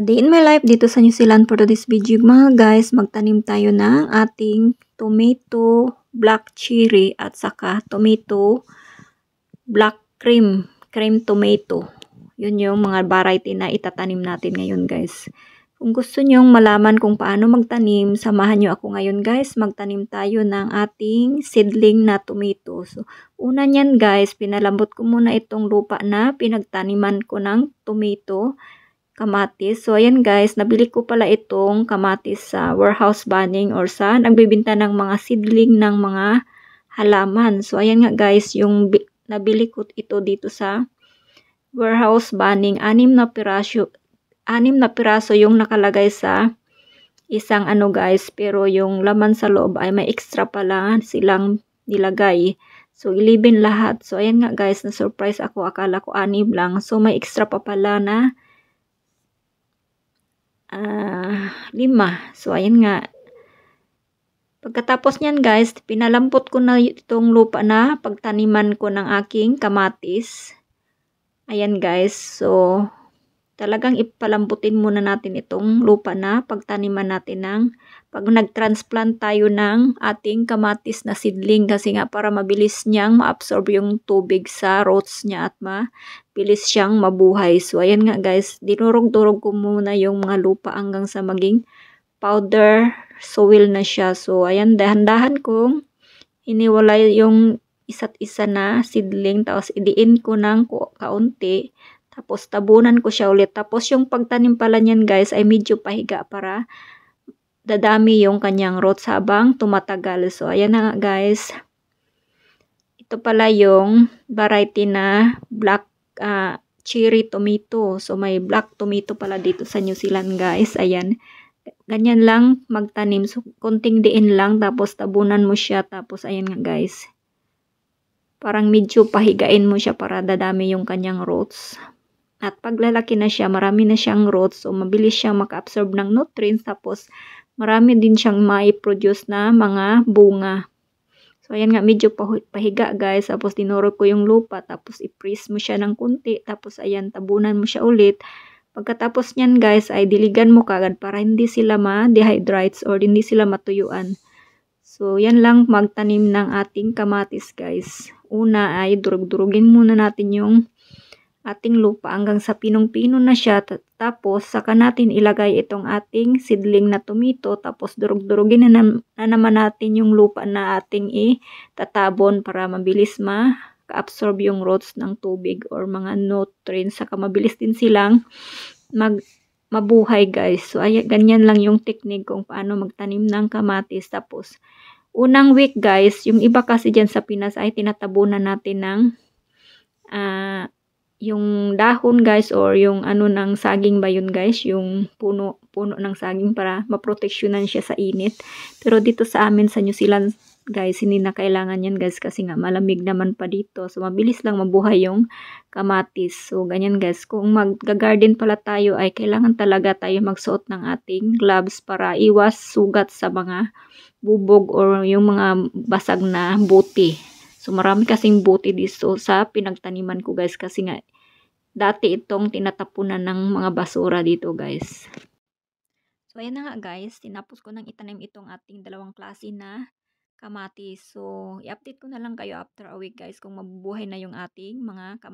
Day in my life dito sa New Zealand for today's video mga guys, magtanim tayo ng ating tomato, black cherry at saka tomato, black cream tomato. Yun yung mga variety na itatanim natin ngayon guys. Kung gusto nyong malaman kung paano magtanim, samahan nyo ako ngayon guys. Magtanim tayo ng ating seedling na tomato. So, una nyan guys, pinalambot ko muna itong lupa na pinagtaniman ko ng tomato, kamatis. So, ayan guys, nabili ko pala itong kamatis sa warehouse banning or sa nagbibinta ng mga seedling ng mga halaman. So, ayan nga guys, yung nabili ko ito dito sa warehouse banning. 6 na piraso yung nakalagay sa isang guys, pero yung laman sa loob ay may extra pala silang nilagay. So, 11 lahat. So, ayan nga guys, na-surprise ako. Akala ko 6 lang. So, may extra pa pala na 5. So, ayan nga. Pagkatapos niyan guys, pinalampot ko na itong lupa na pagtaniman ko ng aking kamatis. Ayan guys. So, talagang ipalambutin muna natin itong lupa na pagtaniman natin ng pag nag-transplant tayo ng ating kamatis na seedling kasi nga para mabilis niyang ma-absorb yung tubig sa roots niya at mabilis siyang mabuhay. So ayan nga guys, dinurog-durog ko muna yung mga lupa hanggang sa maging powder soil na siya. So ayan, dahan-dahan kong hiniwalay yung isa't isa na seedling tapos idiin ko ng kaunti. Tapos tabunan ko siya ulit. Tapos yung pagtanim pala niyan guys ay medyo pahiga para dadami yung kanyang roots habang tumatagal. So ayan na nga guys. Ito pala yung variety na black cherry tomato. So may black tomato pala dito sa New Zealand guys. Ayan. Ganyan lang magtanim. So konting diin lang tapos tabunan mo siya. Tapos ayan nga guys. Parang medyo pahigain mo siya para dadami yung kanyang roots. At paglalaki na siya, marami na siyang roots. So, mabilis siyang maka-absorb ng nutrients. Tapos, marami din siyang mai-produce na mga bunga. So, ayan nga, medyo pahiga guys. Tapos, dinurog ko yung lupa. Tapos, i-press mo siya ng kunti. Tapos, ayan, tabunan mo siya ulit. Pagkatapos niyan guys, ay diligan mo kagad para hindi sila ma-dehydrates or hindi sila matuyuan. So, yan lang magtanim ng ating kamatis guys. Una ay durug-durugin muna natin yung ating lupa hanggang sa pinong-pino na siya. Tapos, saka natin ilagay itong ating seedling na tomato. Tapos, durug-durugin na naman natin yung lupa na ating itatabon para mabilis ma-absorb yung roots ng tubig or mga nutrients. Saka mabilis din silang mabuhay guys. So, ganyan lang yung technique kung paano magtanim ng kamatis. Tapos, unang week guys, yung iba kasi dyan sa Pinas ay tinatabunan natin ng yung dahon guys or yung ng saging ba yun guys, yung puno ng saging para maproteksyonan siya sa init. Pero dito sa amin sa New Zealand guys, hindi na kailangan yan guys kasi nga malamig naman pa dito. So mabilis lang mabuhay yung kamatis. So ganyan guys, kung mag-garden pala tayo ay kailangan talaga tayo magsuot ng ating gloves para iwas sugat sa mga bubog or yung mga basag na buti. So marami kasing buti dito sa pinagtaniman ko guys kasi nga dati itong tinatapunan ng mga basura dito guys. So ayan na nga guys, tinapos ko nang itanim itong ating dalawang klase na kamatis. So i-update ko na lang kayo after a week guys kung mabubuhay na yung ating mga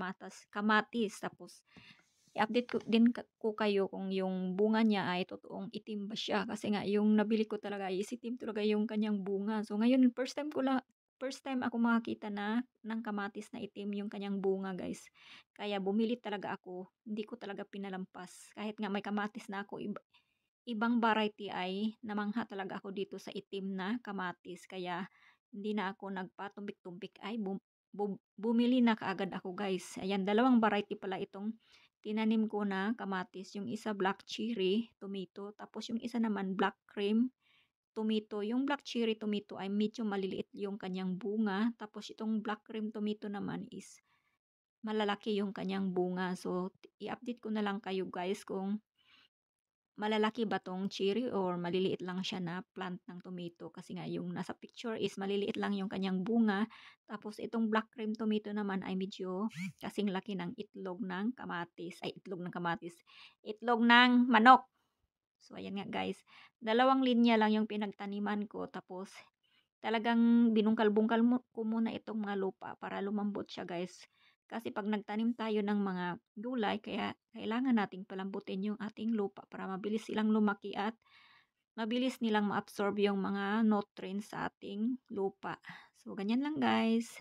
kamatis. Tapos i-update ko din ko kayo kung yung bunga niya ay totoong itim ba siya. Kasi nga yung nabili ko talaga ay itim talaga yung kanyang bunga. So ngayon first time ako makakita na ng kamatis na itim yung kanyang bunga guys. Kaya bumili talaga ako. Hindi ko talaga pinalampas. Kahit nga may kamatis na ako, ibang variety ay namangha talaga ako dito sa itim na kamatis. Kaya hindi na ako nagpatumbik-tumbik ay bumili na kaagad ako guys. Ayan, dalawang variety pala itong tinanim ko na kamatis. Yung isa black cherry tomato. Tapos yung isa naman black cream tomato. Yung black cherry tomato ay medyo maliliit yung kanyang bunga. Tapos itong black cream tomato naman is malalaki yung kanyang bunga. So, i-update ko na lang kayo guys kung malalaki ba tong cherry or maliliit lang siya na plant ng tomato, kasi nga yung nasa picture is maliliit lang yung kanyang bunga. Tapos itong black cream tomato naman ay medyo kasing laki ng itlog ng kamatis, itlog ng manok. So ayan nga guys, 2 linya lang yung pinagtaniman ko, tapos talagang binungkal-bungkal ko muna itong mga lupa para lumambot siya guys. Kasi pag nagtanim tayo ng mga gulay, kaya kailangan nating palambutin yung ating lupa para mabilis silang lumaki at mabilis nilang ma-absorb yung mga nutrients sa ating lupa. So, ganyan lang guys.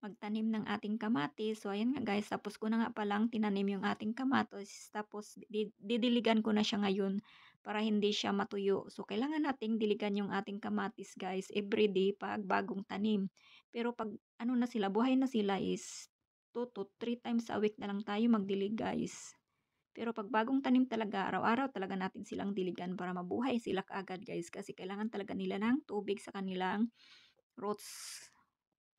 Magtanim ng ating kamatis. So, ayan nga guys, tapos ko na nga palang tinanim yung ating kamatis. Tapos, didiligan ko na siya ngayon para hindi siya matuyo. So, kailangan nating diligan yung ating kamatis guys everyday pag bagong tanim. Pero pag ano na sila, buhay na sila is 2 to 3 times a week na lang tayo magdilig guys. Pero pag bagong tanim talaga, araw-araw talaga natin silang diligan para mabuhay sila kaagad guys. Kasi kailangan talaga nila ng tubig sa kanilang roots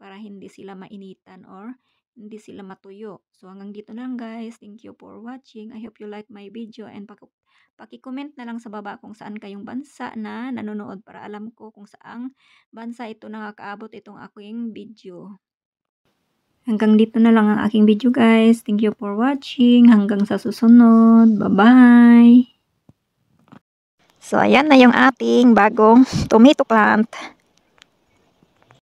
para hindi sila mainitan or hindi sila matuyo. So hanggang dito na lang guys. Thank you for watching. I hope you like my video and paki-comment na lang sa baba kung saan kayong bansa na nanonood para alam ko kung saang bansa ito nakakaabot itong aking video. Hanggang dito na lang ang aking video guys. Thank you for watching. Hanggang sa susunod. Bye-bye! So ayan na yung ating bagong tomato plant.